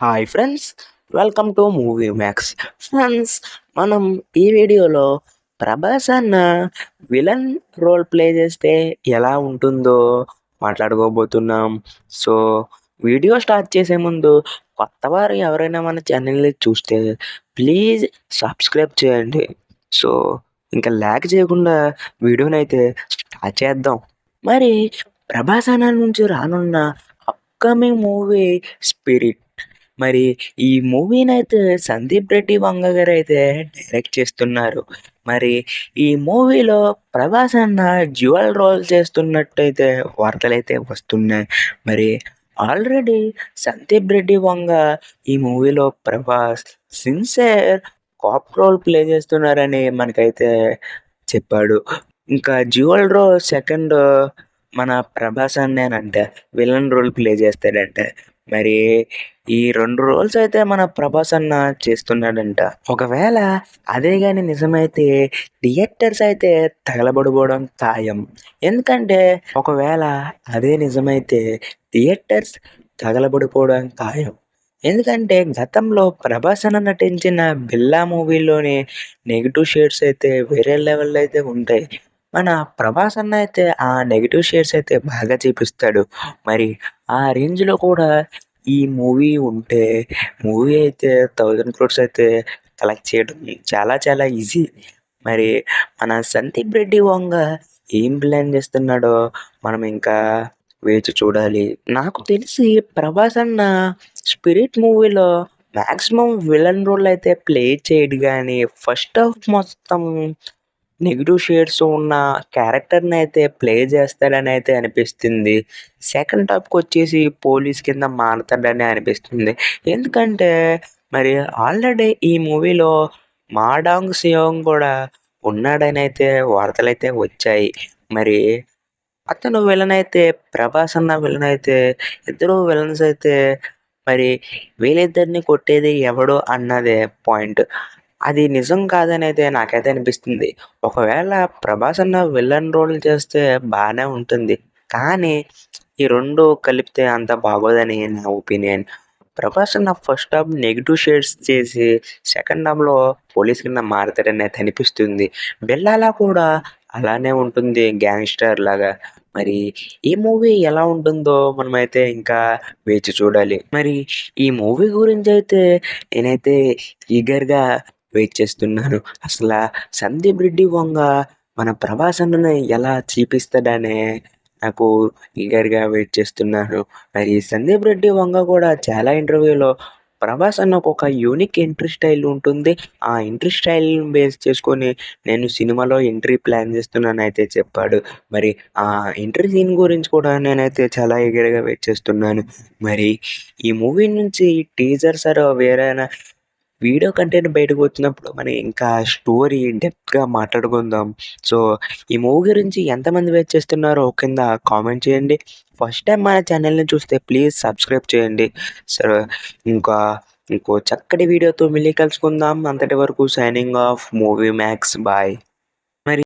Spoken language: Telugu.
Hi friends, welcome to movie max. Friends, మనం ఈ వీడియోలో ప్రభాస్ అన్న విలన్ రోల్ ప్లే చేస్తే ఎలా ఉంటుందో మాట్లాడుకోబోతున్నాం. సో వీడియో స్టార్ట్ చేసే ముందు కొత్తవారు ఎవరైనా మన ఛానల్ని చూస్తే ప్లీజ్ సబ్స్క్రైబ్ చేయండి. సో ఇంకా ల్యాగ్ చేయకుండా వీడియోని అయితే స్టార్ట్ చేద్దాం. మరి ప్రభాస్ అన్న నుంచి రానున్న అప్కమింగ్ మూవీ స్పిరిట్. మరి ఈ మూవీనైతే సందీప్ రెడ్డి వంగ గారైతే డైరెక్ట్ చేస్తున్నారు. మరి ఈ మూవీలో ప్రభాస్ అన్న డ్యూయల్ రోల్ చేస్తున్నట్టయితే వార్తలైతే వస్తున్నాయి. మరి ఆల్రెడీ సందీప్ రెడ్డి వంగ ఈ మూవీలో Prabhas sincere cop role play చేస్తున్నారని మనకైతే చెప్పాడు. ఇంకా డ్యూయల్ రోల్ సెకండ్ మన ప్రభాస్ అన్నేనంట విలన్ రోల్ ప్లే చేస్తాడంట. మరి ఈ 2 రోల్స్ అయితే మన ప్రభాస్ అన్న చేస్తున్నాడంట. ఒకవేళ అదే గాని నిజమైతే థియేటర్స్ అయితే తగలబడిపోవడం ఖాయం. ఎందుకంటే ఒకవేళ అదే నిజమైతే థియేటర్స్ తగలబడిపోవడం ఖాయం. ఎందుకంటే గతంలో ప్రభాస్ అన్న నటించిన 'బిల్లా' మూవీలోని నెగెటివ్ షేడ్స్ అయితే వేరే లెవెల్‌లో అయితే ఉంటాయి. మన ప్రభాస్ అన్న అయితే ఆ నెగెటివ్ షేడ్స్ అయితే బాగా చూపిస్తాడు. మరి ఆ రేంజ్‌లో కూడా ఈ మూవీ ఉంటే మూవీ అయితే 1000 క్రోర్స్ అయితే కలెక్ట్ చేయడం చాలా చాలా ఈజీ. మరి మన సందీప్ రెడ్డి వంగ ఏం ప్లాన్ చేస్తున్నాడో మనం ఇంకా వేచి చూడాలి. నాకు తెలిసి ప్రభాస్ అన్న స్పిరిట్ మూవీలో మాక్సిమం విలన్ రోల్ అయితే ప్లే చేయడు గానీ ఫస్ట్ హాఫ్ మొత్తం నెగెటివ్ షేడ్స్ ఉన్న క్యారెక్టర్‌ని అయితే ప్లే చేస్తాడని అయితే అనిపిస్తుంది. సెకండ్ హాఫ్‌కొచ్చేసి పోలీస్ కింద మారతాడని అనిపిస్తుంది. ఎందుకంటే మరి ఆల్రెడీ ఈ మూవీలో 'మాడాంగ్ సియోంగ్' కూడా ఉన్నాడని అయితే వార్తలైతే వచ్చాయి. మరి అతను విలన్ అయితే ప్రభాస్ అన్న విలన్ అయితే ఇద్దరు విలన్స్ అయితే మరి వీళ్ళిద్దరిని కొట్టేది ఎవడు అన్నదే పాయింట్. అది నిజం కాదనైతే నాకైతే అనిపిస్తుంది. ఒకవేళ ప్రభాస్ అన్న విలన్ రోల్ చేస్తే బానే ఉంటుంది. కానీ ఈ 2 కలిపితే అంత బాగోదని నా ఒపీనియన్. ప్రభాస్ అన్న ఫస్ట్ హాఫ్ నెగెటివ్ షేడ్స్ చేసి సెకండ్ హాఫ్‌లో పోలీస్ కింద మారతాడని అయితే అనిపిస్తుంది. 'బిల్లాలో' కూడా అలానే ఉంటుంది గ్యాంగ్‌స్టర్ లాగా. మరి ఈ మూవీ ఎలా ఉంటుందో మనమైతే ఇంకా వేచి చూడాలి. మరి ఈ మూవీ గురించైతే నేనైతే ఈగర్‌గా వెయిట్ చేస్తున్నాను. సందీప్ రెడ్డి వంగ మన ప్రభాస్ అన్నని ఎలా చూపిస్తాడనే నాకు ఈగర్‌గా వెయిట్ చేస్తున్నాను. మరి సందీప్ రెడ్డి వంగ కూడా చాలా ఇంటర్వ్యూలో ప్రభాస్ అన్నకు ఒక యూనిక్ ఎంట్రీ స్టైల్ ఉంటుంది. ఆ ఎంట్రీ స్టైల్‌ని బేస్ చేసుకొని నేను సినిమాలో ఎంట్రీ ప్లాన్ చేస్తున్నానైతే చెప్పాడు. మరి ఆ ఎంట్రీ సీన్ గురించి కూడా నేనైతే చాలా ఈగర్‌గా వెయిట్ చేస్తున్నాను. మరి ఈ మూవీ నుంచి టీజర్స్ ఆర్ వేరేనా వీడియో కంటెంట్ బయటకు వచ్చినప్పుడు మనం ఇంకా స్టోరీ డెప్త్‌గా మాట్లాడుకుందాం. సో ఈ మూవీ గురించి ఎంతమంది వెయిట్ చేస్తున్నారో కింద కామెంట్ చేయండి. ఫస్ట్ టైం మన ఛానల్‌ని చూస్తే ప్లీజ్ సబ్స్క్రైబ్ చేయండి. సో ఇంకా ఇంకో చక్కటి వీడియోతో మళ్ళీ కలుసుకుందాం. అంతటి వరకు signing off movie max. Bye.